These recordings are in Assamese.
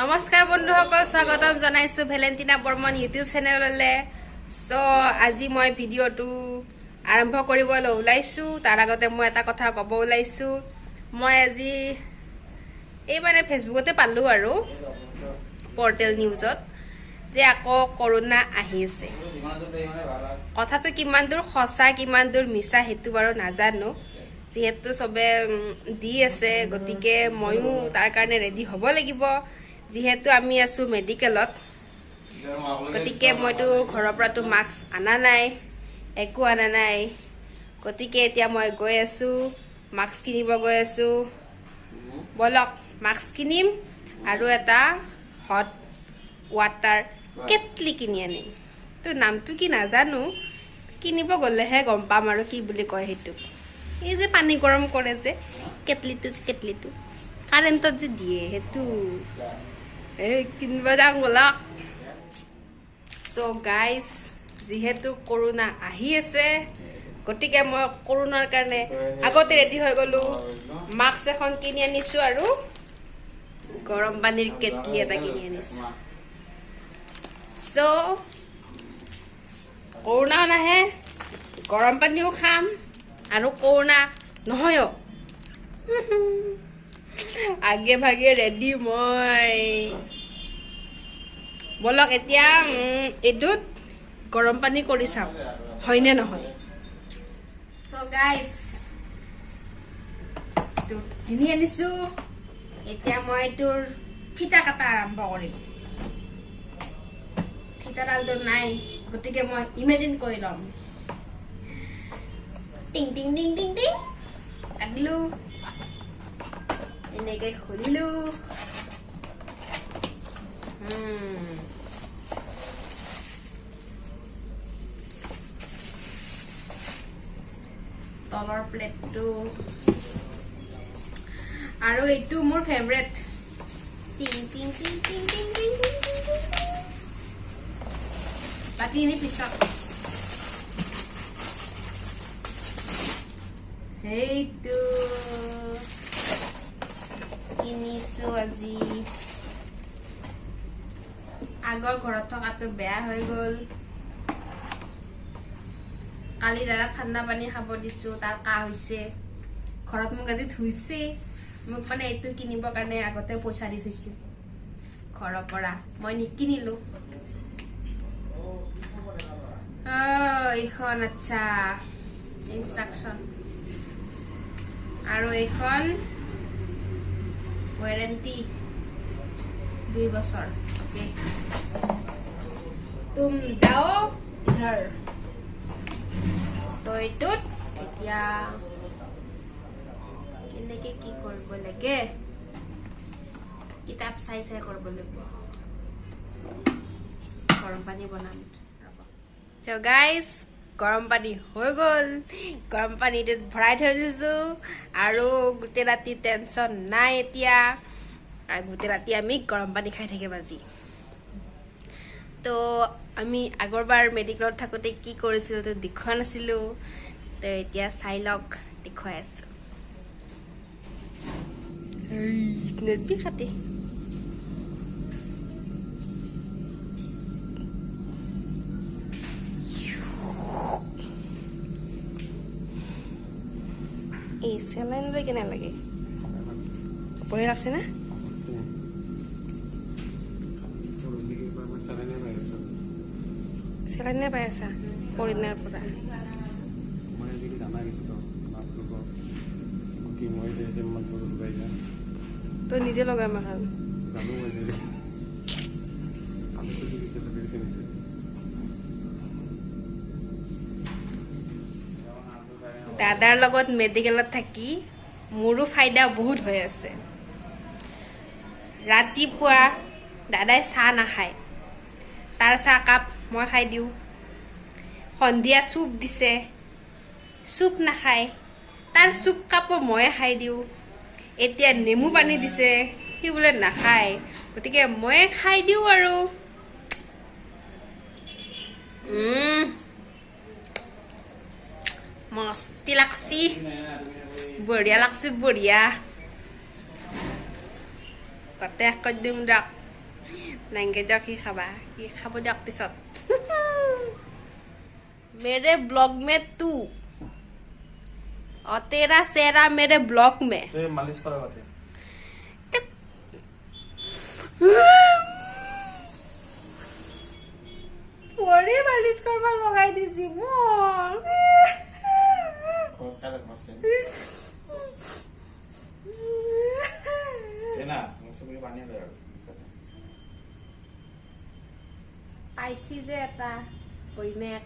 নমস্কাৰ বন্ধুসকল, স্বাগতম জনাইছো ভেলেন্টিনা বৰ্মন ইউটিউব চেনেললৈ। সো আজি মই ভিডিঅ'টো আৰম্ভ কৰিবলৈ ওলাইছো। তাৰ আগতে মই এটা কথা ক'ব ওলাইছো। মই আজি ফেচবুকতে পালো আৰু পৰ্টেল নিউজত যে আকৌ কৰোনা আহিছে। কথাটো কিমান দূৰ সঁচা কিমান দূৰ মিছা সেইটো বাৰু নাজানো, যিহেতু চবে দি আছে, গতিকে ময়ো তাৰ কাৰণে ৰেডি হ'ব লাগিব। যিহেতু আমি আছো মেডিকেলত, গতিকে মইতো ঘৰৰ পৰাতো মাস্ক আনা নাই, একো আনা নাই। গতিকে এতিয়া মই গৈ আছো, মাস্ক কিনিব গৈ আছো। বলক মাস্ক কিনিম আৰু এটা হট ৱাটাৰ কেটলি কিনি আনিম। তো নামটো কি নাজানো, কিনিব গ'লেহে গম পাম আৰু কি বুলি কয় সেইটো। এই যে পানী গৰম কৰে যে কেটলিটো কাৰেণ্টত যে দিয়ে সেইটো কিনিব যাওঁ বলক। চ' গাইজ, যিহেতু কৰোনা আহি আছে, গতিকে মই কৰোনাৰ কাৰণে আগতে ৰেডি হৈ গ'লো। মাস্ক এখন কিনি আনিছো আৰু গৰম পানীৰ কেটলি এটা কিনি আনিছো। চ' কৰোনাও নাহে, গৰম পানীও খাম আৰু কৰোনা নহয়ও। আগে ভাগে ৰেডি মই। বলক এতিয়া এইটোত গৰম পানী কৰি চাম হয়নে নহয়। চ' গাইজ, কিনি আনিছো। এতিয়া মই তোৰ ফিতা কাটা আৰম্ভ কৰিম। ফিতাডালটো নাই, গতিকে মই ইমেজিন কৰি ল'ম। টিং টিং টিং টিং টিং কাটিলো, এনেকে খুলিলো। তলৰ প্লেটটো আৰু এইটো মোৰ ফেভৰেট। টিং টিং টিং টিং টিং টিং পাতিনি পিছত সেইটো কিনিছো আজি। আগৰ ঘৰত থকাটো বেয়া হৈ গ'ল। কালি দাদা ঠাণ্ডা পানী খাব দিছো, তাৰ কাহ হৈছে। ঘৰত মোক আজি ধুইছে, মোক এইটো কিনিবৰ কাৰণে আগতে পইচা দি থৈছো ঘৰৰ পৰা, মই নিকিনিলো। এইখন আচ্ছা ইনষ্ট্ৰাকচন, আৰু এইখন ৱাৰেণ্টি 2 বছৰ। অকে, তুম যাও ইধৰ। চ' এইটোত এতিয়া কেনেকে কি কৰিব লাগে, কিতাপ চাই চাই কৰিব লাগিব। গৰম পানী বনাম। চ' গাইজ, গৰম পানী হৈ গ'ল। গৰম পানীটোত ভৰাই থৈ দিছো আৰু গোটেই ৰাতি টেনচন নাই এতিয়া। আৰু গোটেই ৰাতি আমি গৰম পানী খাই থাকিম আজি। তো আমি আগৰবাৰ মেডিকেলত থাকোঁতে কি কৰিছিলোঁ তো দেখুওৱা নাছিলোঁ। তো এতিয়া চাই লওক, দেখুৱাই আছো। নেটবি খাতি এই চেলাইন লৈ কেনে লাগে, পঢ়ি লাগছে না? চেলাইনে পাই আছা পৰিদিনাৰ পৰা? তই নিজে লগাই মাখান। দাদাৰ লগত মেডিকেলত থাকি মোৰো ফাইদা বহুত হৈ আছে। ৰাতিপুৱা দাদাই চাহ নাখায়, তাৰ চাহ কাপ মই খাই দিওঁ। সন্ধিয়া চুপ দিছে, চুপ নাখায়, তাৰ চুপ কাপো ময়ে খাই দিওঁ। এতিয়া নেমু পানী দিছে, সি বোলে নাখায়, গতিকে ময়ে খাই দিওঁ আৰু। মস্তি লাগছি, বঢ়িয়া লাগছি, বঢ়িয়া। কতে কৈ দিম দিয়ক। নাইংগে যাওক কি খাবা কি খাব দিয়ক পিছত मेरे ब्लॉग में तू और तेरा सेहरा मेरे ब्लॉग में तो मालिश करो পরে মালিশ করবা লগাই দিছি পাইছি যে এটা বইনেক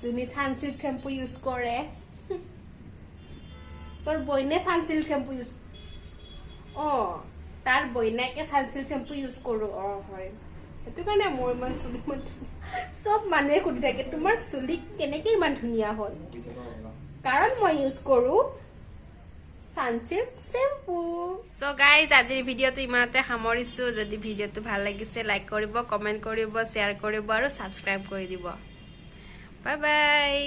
যোনে সানসিল্ক শ্যাম্পু ইউজ কৰে তোৰ বইনে সানসিল্ক শ্যাম্পু ইউজ তাৰ বইনাকে সানসিল্ক শ্যাম্পু ইউজ কৰো হয় সেইটো কাৰণে মোৰ ইমান চুলি সব মানুহে সুধি থাকে তোমাৰ চুলি কেনেকে ইমান ধুনীয়া হ'ল কাৰণ মই ইউজ কৰো সানসিল্ক শ্যাম্পু সো গাইজ আজিৰ ভিডিঅটো ইমানতে সামৰিছো যদি ভিডিঅটো ভাল লাগিছে লাইক কৰিব কমেন্ট কৰিব শ্বেয়াৰ কৰিব আৰু সাবস্ক্ৰাইব কৰি দিব বাই বাই